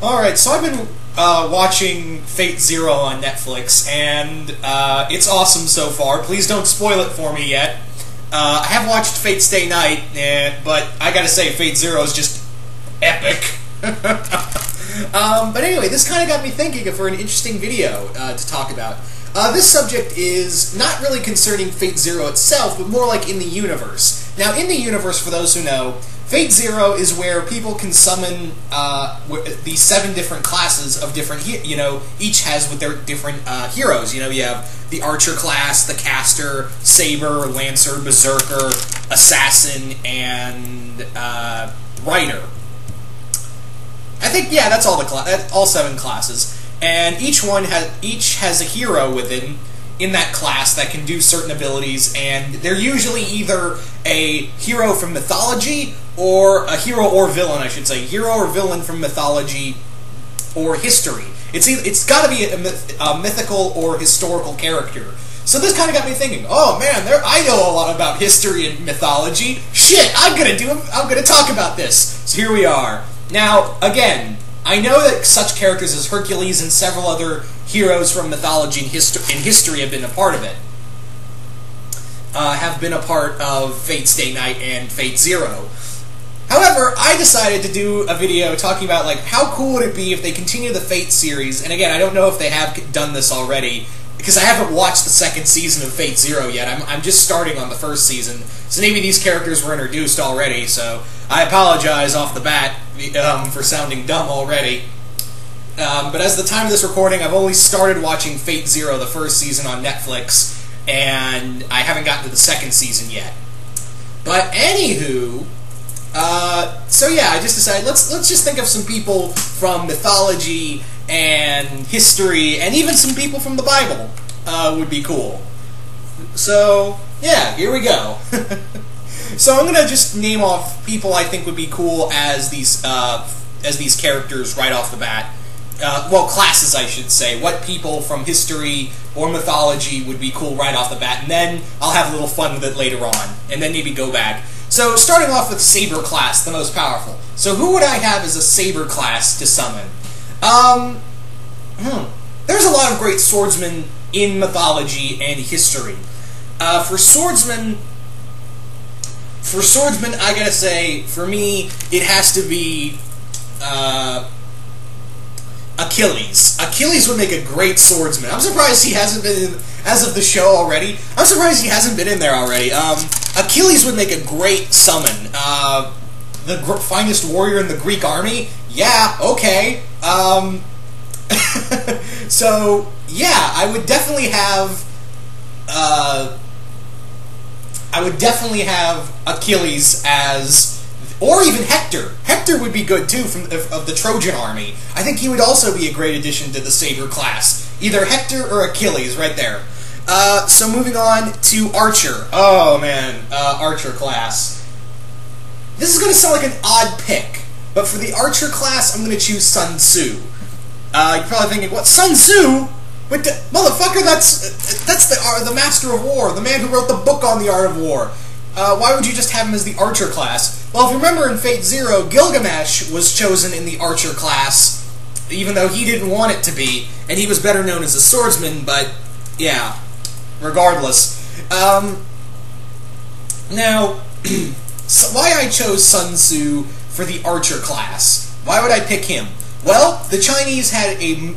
Alright, so I've been watching Fate Zero on Netflix, and it's awesome so far. Please don't spoil it for me yet. I have watched Fate Stay Night, but I gotta say, Fate Zero is just epic. But anyway, this kind of got me thinking for an interesting video to talk about. This subject is not really concerning Fate Zero itself, but more like in the universe. Now, in the universe, for those who know, Fate Zero is where people can summon these 7 different classes of different, each has with their different heroes. You have the Archer class, the Caster, Saber, Lancer, Berserker, Assassin, and Rider. I think, yeah, that's all 7 classes. And each has a hero within in that class that can do certain abilities, and they're usually either a hero from mythology or a hero or villain, I should say, hero or villain from mythology or history. It's got to be a mythical or historical character. So this kind of got me thinking, oh man, I know a lot about history and mythology. Shit, I'm gonna talk about this. So here we are. Now, again, I know that such characters as Hercules and several other heroes from mythology and history have been a part of it. Have been a part of Fate Stay Night and Fate Zero. However, I decided to do a video talking about, like, how cool would it be if they continue the Fate series, and again, I don't know if they have done this already, because I haven't watched the 2nd season of Fate Zero yet. I'm just starting on the 1st season, so maybe these characters were introduced already, so I apologize off the bat for sounding dumb already. But as the time of this recording, I've only started watching Fate Zero, the 1st season on Netflix, and I haven't gotten to the 2nd season yet. But anywho, so yeah, I just decided, let's just think of some people from mythology and history, and even some people from the Bible would be cool. So, yeah, here we go. So I'm gonna just name off people I think would be cool as these characters right off the bat. Well, classes, I should say. What people from history or mythology would be cool right off the bat, and then I'll have a little fun with it later on, and then maybe go back. So, starting off with Saber class, the most powerful. So who would I have as a Saber class to summon? There's a lot of great swordsmen in mythology and history. For swordsmen, I gotta say, for me, it has to be Achilles. Achilles would make a great swordsman. I'm surprised he hasn't been in, as of the show already. I'm surprised he hasn't been in there already. Achilles would make a great summon. The finest warrior in the Greek army? Yeah, okay. So, yeah, I would definitely have Achilles as, or even Hector. Hector would be good too of the Trojan army. I think he would also be a great addition to the Saber class. Either Hector or Achilles, right there. So moving on to Archer. Oh man, Archer class. This is going to sound like an odd pick, but for the Archer class, I'm going to choose Sun Tzu. You're probably thinking, what, Sun Tzu? But motherfucker, that's the Master of War, the man who wrote the book on the art of war. Why would you just have him as the Archer class? Well, if you remember in Fate Zero, Gilgamesh was chosen in the Archer class, even though he didn't want it to be, and he was better known as a swordsman, but, yeah, regardless. Now, so why I chose Sun Tzu for the Archer class? Why would I pick him? Well, the Chinese had a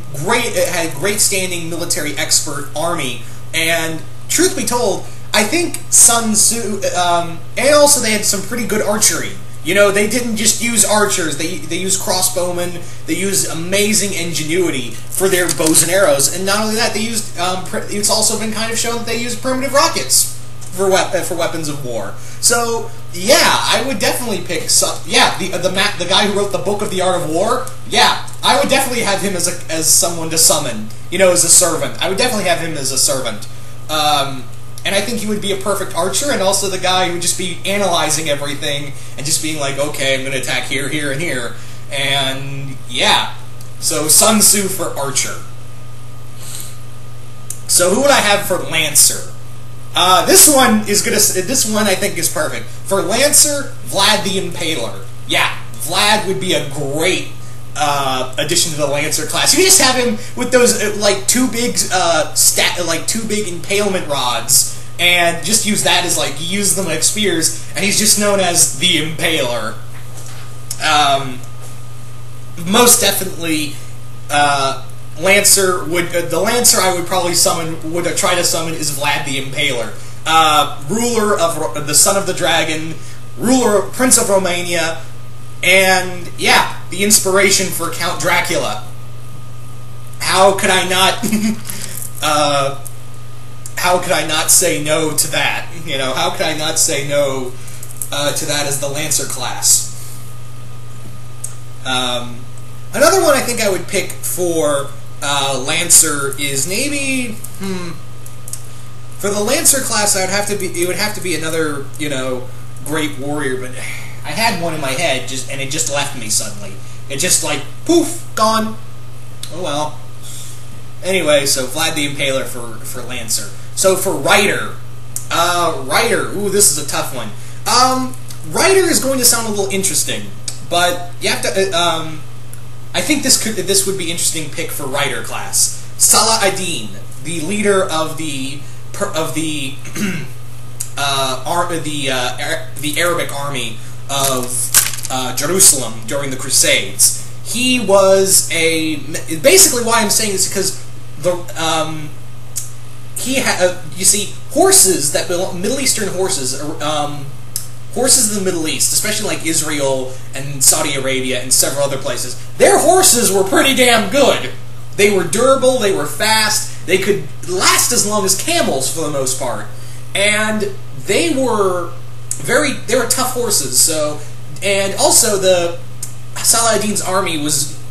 great standing military expert army, and truth be told, I think Sun Tzu, and also they had some pretty good archery. They didn't just use archers, they used crossbowmen, they used amazing ingenuity for their bows and arrows, and not only that, they used, it's also been kind of shown that they used primitive rockets for weapons of war. So, yeah, I would definitely pick the guy who wrote the book of the art of war. Yeah, I would definitely have him as someone to summon, as a servant. I would definitely have him as a servant. And I think he would be a perfect archer, and also the guy who would just be analyzing everything and just being like, okay, I'm going to attack here, here, and here. And, yeah. So, Sun Tzu for archer. So, who would I have for Lancer? This one I think is perfect. For Lancer, Vlad the Impaler. Yeah, Vlad would be a great addition to the Lancer class. You just have him with those like two big impalement rods, and just use that as like he uses them like spears, and he's just known as the Impaler. Most definitely, Lancer would the Lancer I would probably try to summon is Vlad the Impaler, ruler of the Son of the Dragon, Prince of Romania, and yeah, the inspiration for Count Dracula. How could I not? How could I not say no to that? You know, how could I not say no to that as the Lancer class? Another one I think I would pick for Lancer is maybe for the Lancer class it would have to be another, you know, great warrior, but I had one in my head and it just left me suddenly. It just like poof, gone. Oh well. Anyway, so Vlad the Impaler for Lancer. So for Rider, ooh, this is a tough one. Rider is going to sound a little interesting, but you have to. I think this would be interesting pick for Rider class. Salah ad-Din, the leader of the Arabic army of Jerusalem during the Crusades. He was basically why I'm saying this is because you see horses that belong, Middle Eastern horses. Horses in the Middle East, especially like Israel and Saudi Arabia and several other places, their horses were pretty damn good. They were durable, they were fast, they could last as long as camels for the most part. And they were tough horses. So, and also the Salah ad-Din's army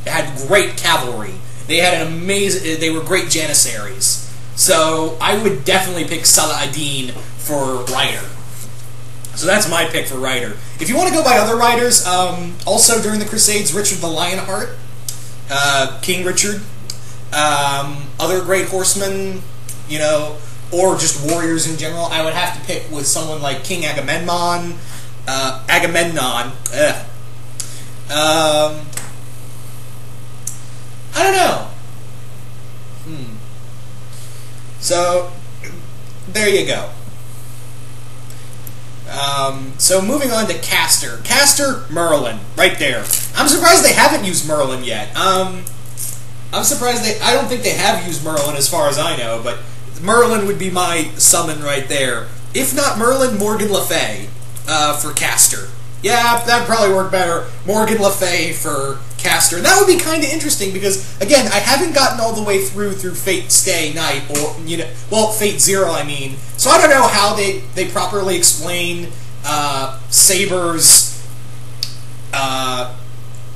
had great cavalry. They had they were great janissaries. So I would definitely pick Salah ad-Din for Rider. So that's my pick for Rider. If you want to go by other riders, also during the Crusades, Richard the Lionheart, King Richard, other great horsemen, you know, or just warriors in general, I would have to pick with someone like King Agamemnon. I don't know. So, there you go. So moving on to Castor. Castor, Merlin, right there. I'm surprised they haven't used Merlin yet. I'm surprised I don't think they have used Merlin as far as I know, but Merlin would be my summon right there. If not Merlin, Morgan Le Fay for Castor. Yeah, that'd probably work better. Morgan Le Fay for Castor. That would be kind of interesting because, again, I haven't gotten all the way through Fate Stay Night, or, you know, well, Fate Zero, I mean. So I don't know how they properly explain Saber's, how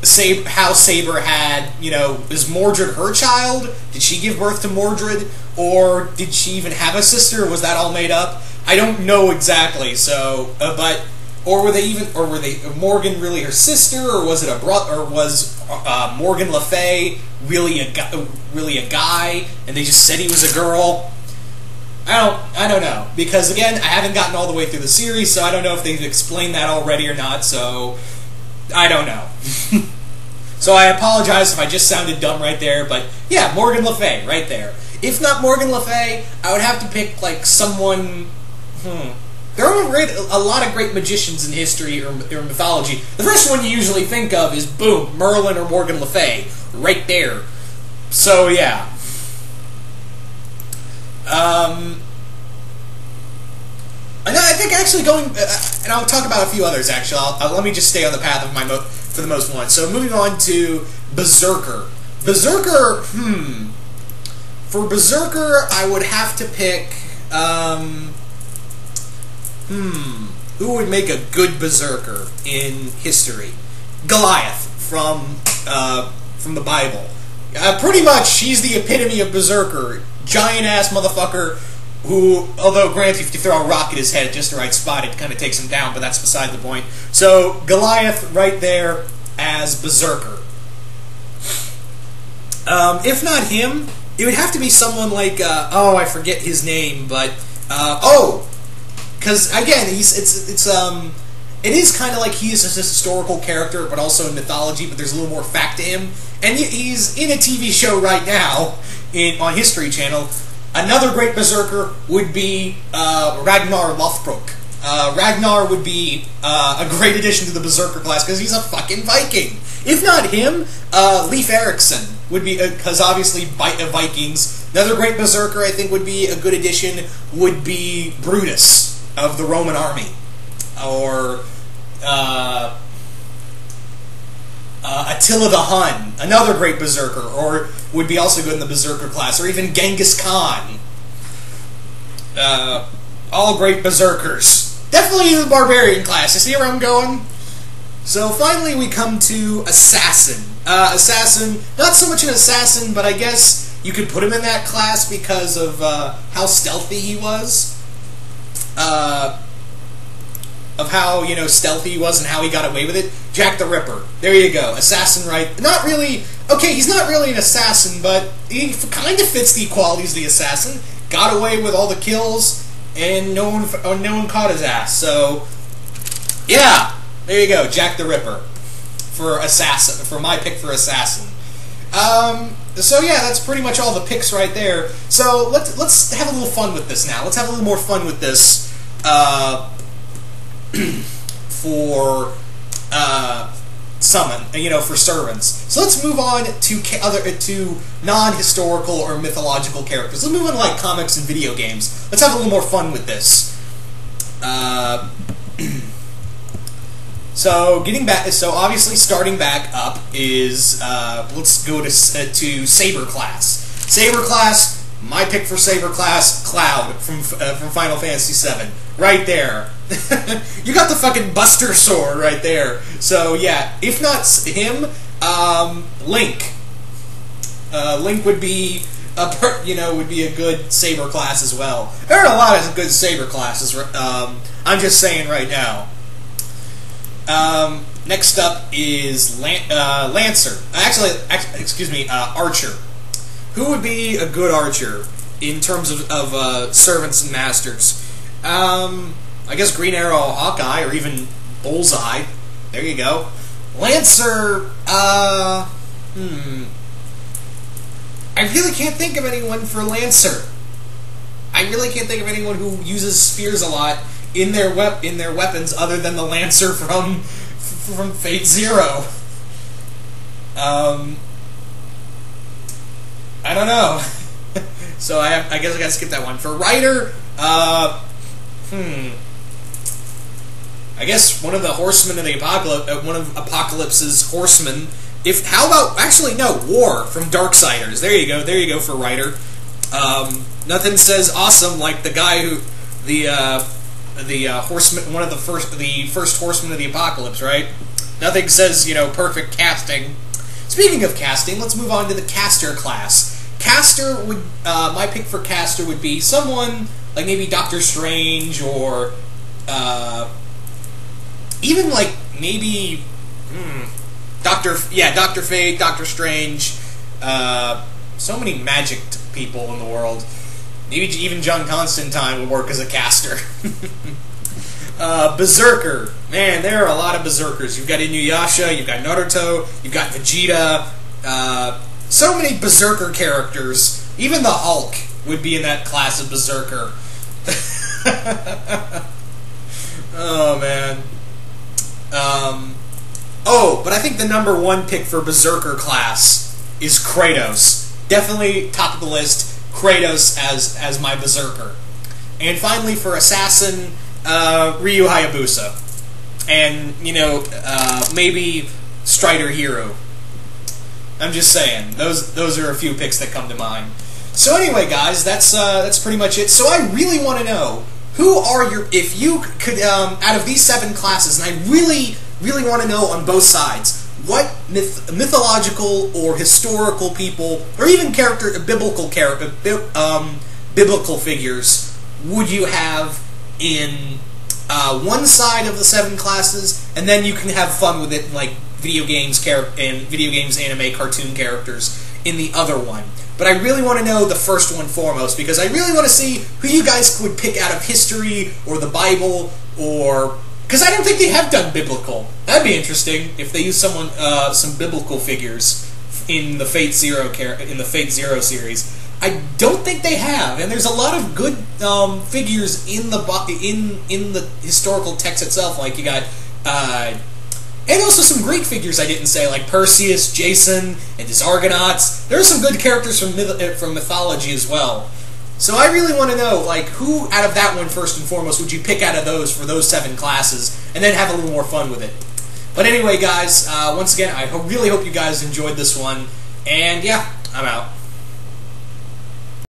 Saber had, you know, is Mordred her child? Did she give birth to Mordred? Or did she even have a sister? Was that all made up? I don't know exactly, so, Or were Morgan really her sister, or was it a brother, or was Morgan Le Fay really a guy, and they just said he was a girl? I don't know, because again, I haven't gotten all the way through the series, so I don't know if they've explained that already or not. So I don't know. So I apologize if I just sounded dumb right there, but yeah, Morgan Le Fay right there. If not Morgan Le Fay, I would have to pick like someone. There are a lot of great magicians in history or mythology. The first one you usually think of is, boom, Merlin or Morgan Le Fay, right there. So, yeah. And I think actually going, and I'll talk about a few others actually. Let me just stay on the path of for the most ones. So moving on to Berserker. Berserker, For Berserker, I would have to pick, who would make a good Berserker in history? Goliath from the Bible. Pretty much, she's the epitome of Berserker. Giant-ass motherfucker who, although granted, if you throw a rock at his head at just the right spot, it kind of takes him down, but that's beside the point. So, Goliath right there as Berserker. If not him, it would have to be someone like, I forget his name, but, because again, it is kind of like he is a historical character, but also in mythology, but there's a little more fact to him. And he's in a TV show right now on History Channel. Another great berserker would be Ragnar Lothbrok. Ragnar would be a great addition to the berserker class because he's a fucking Viking. If not him, Leif Erikson would be, because obviously Vikings. Another great berserker I think would be a good addition would be Brutus of the Roman army. Or Attila the Hun, another great berserker, or would be also good in the berserker class, or even Genghis Khan. All great berserkers. Definitely the barbarian class. You see where I'm going? So finally we come to Assassin. Assassin, not so much an assassin, but I guess you could put him in that class because of how stealthy he was. Of how, stealthy he was and how he got away with it. Jack the Ripper. There you go. Assassin, right? Not really... Okay, he's not really an assassin, but he kind of fits the qualities of the assassin. Got away with all the kills, and no one caught his ass. So, yeah. There you go. Jack the Ripper. For Assassin. For my pick for Assassin. So yeah, that's pretty much all the picks right there. So, let's have a little fun with this now. Let's have a little more fun with this, for summon, for servants. So let's move on to non-historical or mythological characters. Let's move on to like comics and video games. Let's have a little more fun with this. So obviously starting back up is let's go to Saber class. Saber class. My pick for Saber class, Cloud from Final Fantasy VII. Right there. You got the fucking Buster Sword right there. So yeah, if not him, Link. Link would be a good Saber class as well. There are a lot of good Saber classes. I'm just saying right now. Next up is Lancer. Archer. Who would be a good archer in terms of servants and masters? I guess Green Arrow, Hawkeye, or even Bullseye. There you go. Lancer, I really can't think of anyone for Lancer. I really can't think of anyone who uses spears a lot in their weapons other than the Lancer from Fate Zero. I don't know. So I guess I gotta skip that one. For Rider, I guess one of the horsemen of the apocalypse, one of Apocalypse's horsemen. War from Darksiders. There you go for Rider. Nothing says awesome like the guy who the horseman, the first horseman of the apocalypse, right? Nothing says perfect casting. Speaking of casting, let's move on to the caster class. Caster would my pick for caster would be someone like maybe Doctor Strange or even like maybe Doctor Fate, Doctor Strange. So many magic people in the world. Maybe even John Constantine would work as a caster. Berserker. Man, there are a lot of berserkers. You've got Inuyasha, you've got Naruto, you've got Vegeta. So many berserker characters. Even the Hulk would be in that class of berserker. Oh, man. But I think the number one pick for berserker class is Kratos. Definitely top of the list. Kratos as my berserker. And finally for assassin, Ryu Hayabusa. And, maybe Strider Hero. I'm just saying. Those are a few picks that come to mind. So anyway, guys, that's pretty much it. So I really want to know, who are if you could, out of these 7 classes, and I really, really want to know on both sides, what mythological or historical people, or even biblical figures would you have in one side of the 7 classes, and then you can have fun with it, like video games, anime, cartoon characters in the other one. But I really want to know the first one foremost, because I really want to see who you guys would pick out of history, or the Bible, or Because I don't think they have done biblical. That'd be interesting if they use some biblical figures in the Fate Zero series. I don't think they have, and there's a lot of good figures in the historical text itself. Like you got, and also some Greek figures I didn't say, like Perseus, Jason, and his Argonauts. There are some good characters from mythology as well. So I really want to know, like, who out of that one first and foremost would you pick out of those for those 7 classes, and then have a little more fun with it. But anyway, guys, once again, I really hope you guys enjoyed this one, and yeah, I'm out.